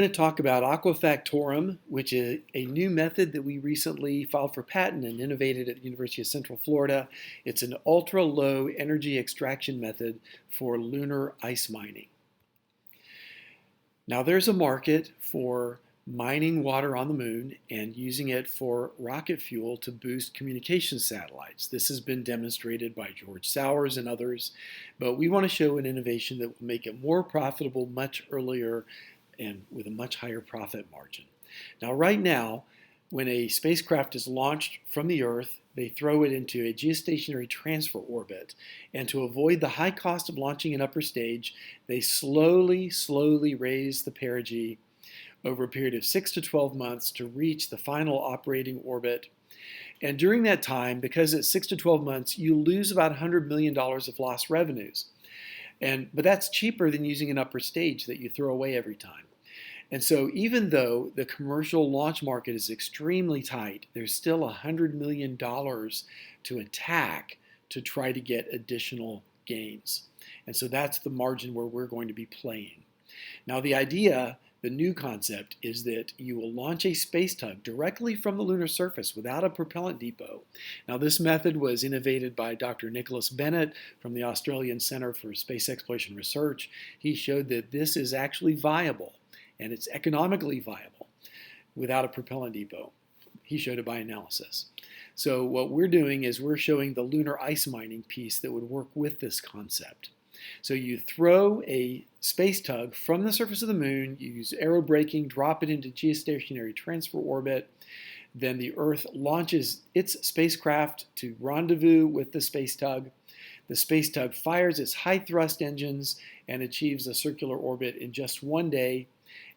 I'm going to talk about Aqua Factorem, which is a new method that we recently filed for patent and innovated at the University of Central Florida. It's an ultra-low energy extraction method for lunar ice mining. Now there's a market for mining water on the moon and using it for rocket fuel to boost communication satellites. This has been demonstrated by George Sowers and others, but we want to show an innovation that will make it more profitable much earlier and with a much higher profit margin. Now, right now, when a spacecraft is launched from the Earth, they throw it into a geostationary transfer orbit. And to avoid the high cost of launching an upper stage, they slowly raise the perigee over a period of 6 to 12 months to reach the final operating orbit. And during that time, because it's 6 to 12 months, you lose about $100 million of lost revenues. But that's cheaper than using an upper stage that you throw away every time. And so even though the commercial launch market is extremely tight, there's still $100 million to attack to try to get additional gains. And so that's the margin where we're going to be playing. Now the idea, the new concept, is that you will launch a space tug directly from the lunar surface without a propellant depot. Now this method was innovated by Dr. Nicholas Bennett from the Australian Centre for Space Exploration Research. He showed that this is actually viable, and it's economically viable without a propellant depot. He showed it by analysis. So what we're doing is we're showing the lunar ice mining piece that would work with this concept. So you throw a space tug from the surface of the moon, you use aerobraking, drop it into geostationary transfer orbit, then the Earth launches its spacecraft to rendezvous with the space tug. The space tug fires its high thrust engines and achieves a circular orbit in just one day,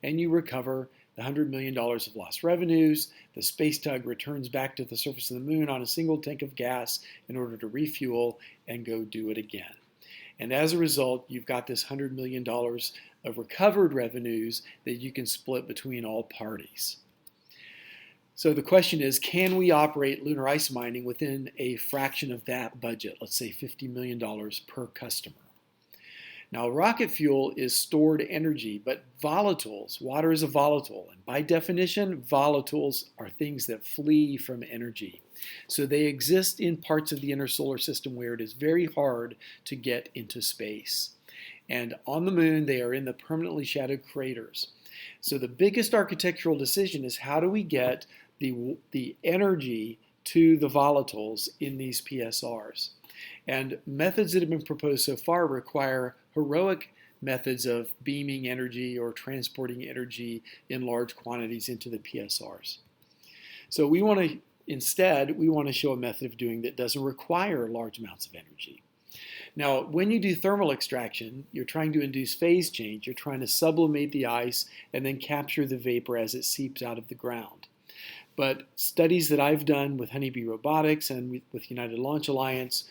and you recover the $100 million of lost revenues. The space tug returns back to the surface of the moon on a single tank of gas in order to refuel and go do it again. And as a result, you've got this $100 million of recovered revenues that you can split between all parties. So the question is, can we operate lunar ice mining within a fraction of that budget, let's say $50 million per customer? Now, rocket fuel is stored energy, but volatiles, water is a volatile, and by definition, volatiles are things that flee from energy. So they exist in parts of the inner solar system where it is very hard to get into space. And on the moon, they are in the permanently shadowed craters. So the biggest architectural decision is, how do we get the energy to the volatiles in these PSRs? And methods that have been proposed so far require heroic methods of beaming energy or transporting energy in large quantities into the PSRs. So we want to show a method of doing that doesn't require large amounts of energy. Now, when you do thermal extraction, you're trying to induce phase change. You're trying to sublimate the ice and then capture the vapor as it seeps out of the ground. But studies that I've done with Honeybee Robotics and with United Launch Alliance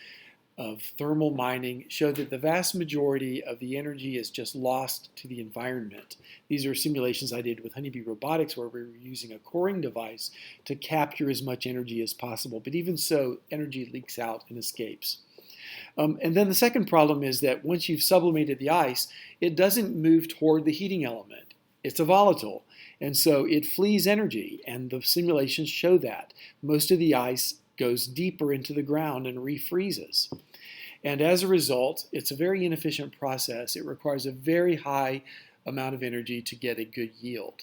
of thermal mining show that the vast majority of the energy is just lost to the environment. These are simulations I did with Honeybee Robotics where we were using a coring device to capture as much energy as possible. But even so, energy leaks out and escapes. And then the second problem is that once you've sublimated the ice, it doesn't move toward the heating element. It's a volatile, and so it flees energy, and the simulations show that. Most of the ice goes deeper into the ground and refreezes. And as a result, it's a very inefficient process. It requires a very high amount of energy to get a good yield.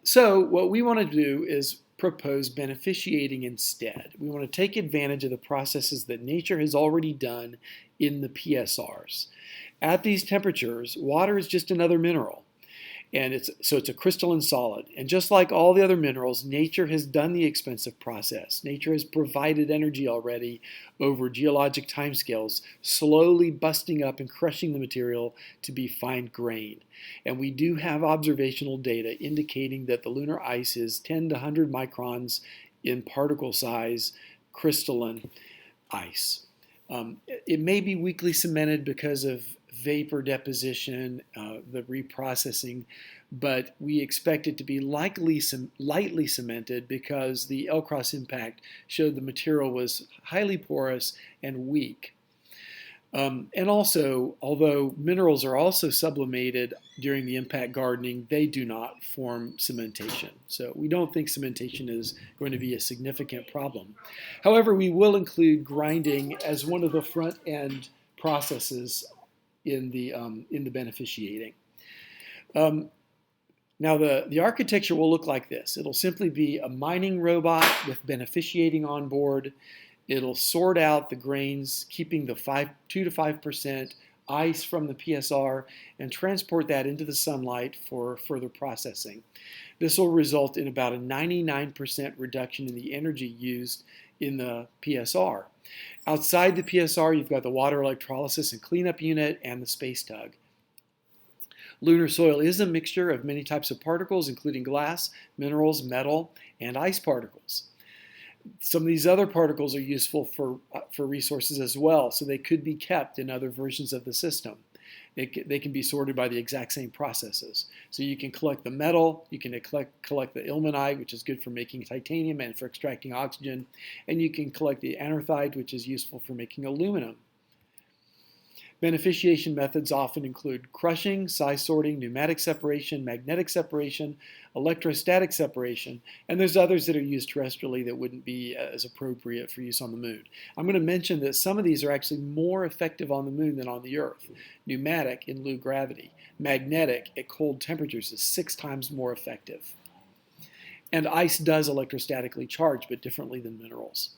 So what we want to do is propose beneficiating instead. We want to take advantage of the processes that nature has already done in the PSRs. At these temperatures, water is just another mineral. And it's a crystalline solid. And just like all the other minerals, nature has done the expensive process. Nature has provided energy already over geologic timescales, slowly busting up and crushing the material to be fine-grained. And we do have observational data indicating that the lunar ice is 10 to 100 microns in particle size crystalline ice. It may be weakly cemented because of vapor deposition, the reprocessing, but we expect it to be lightly cemented because the L-cross impact showed the material was highly porous and weak. And also, although minerals are also sublimated during the impact gardening, they do not form cementation. So we don't think cementation is going to be a significant problem. However, we will include grinding as one of the front end processes in the beneficiating. Now the architecture will look like this. It'll simply be a mining robot with beneficiating on board. It'll sort out the grains, keeping the 2 to 5% ice from the PSR and transport that into the sunlight for further processing. This will result in about a 99% reduction in the energy used in the PSR. Outside the PSR, you've got the water electrolysis and cleanup unit and the space tug. Lunar soil is a mixture of many types of particles, including glass, minerals, metal, and ice particles. Some of these other particles are useful for resources as well, so they could be kept in other versions of the system. They can be sorted by the exact same processes. So you can collect the metal, you can collect the ilmenite, which is good for making titanium and for extracting oxygen, and you can collect the anorthite, which is useful for making aluminum. Beneficiation methods often include crushing, size sorting, pneumatic separation, magnetic separation, electrostatic separation, and there's others that are used terrestrially that wouldn't be as appropriate for use on the moon. I'm going to mention that some of these are actually more effective on the moon than on the Earth. Pneumatic in low gravity. Magnetic at cold temperatures is 6 times more effective. And ice does electrostatically charge, but differently than minerals.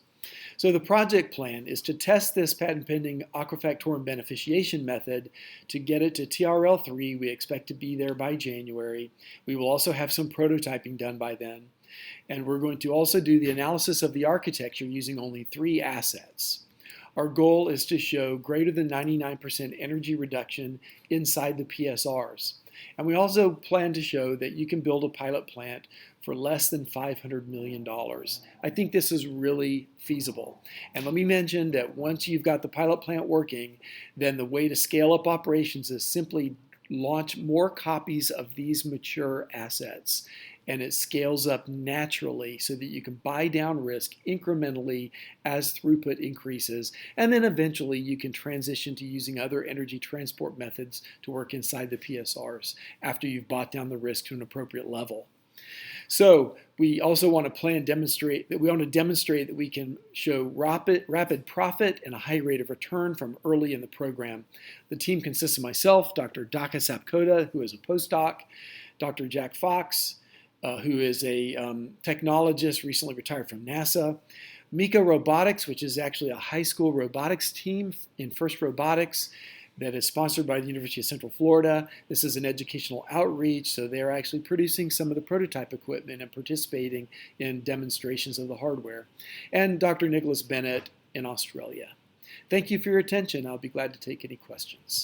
So the project plan is to test this patent-pending Aqua Factorem beneficiation method to get it to TRL3. We expect to be there by January. We will also have some prototyping done by then. And we're going to also do the analysis of the architecture using only 3 assets. Our goal is to show greater than 99% energy reduction inside the PSRs. And we also plan to show that you can build a pilot plant for less than $500 million. I think this is really feasible. And let me mention that once you've got the pilot plant working, then the way to scale up operations is simply launch more copies of these mature assets. And it scales up naturally so that you can buy down risk incrementally as throughput increases. And then eventually you can transition to using other energy transport methods to work inside the PSRs after you've bought down the risk to an appropriate level. So we also want to demonstrate that we can show rapid profit and a high rate of return from early in the program. The team consists of myself, Dr. Daka Sapkota, who is a postdoc, Dr. Jack Fox, who is a technologist recently retired from NASA, Mika Robotics, which is actually a high school robotics team in FIRST Robotics that is sponsored by the University of Central Florida. This is an educational outreach, so they're actually producing some of the prototype equipment and participating in demonstrations of the hardware. And Dr. Nicholas Bennett in Australia. Thank you for your attention. I'll be glad to take any questions.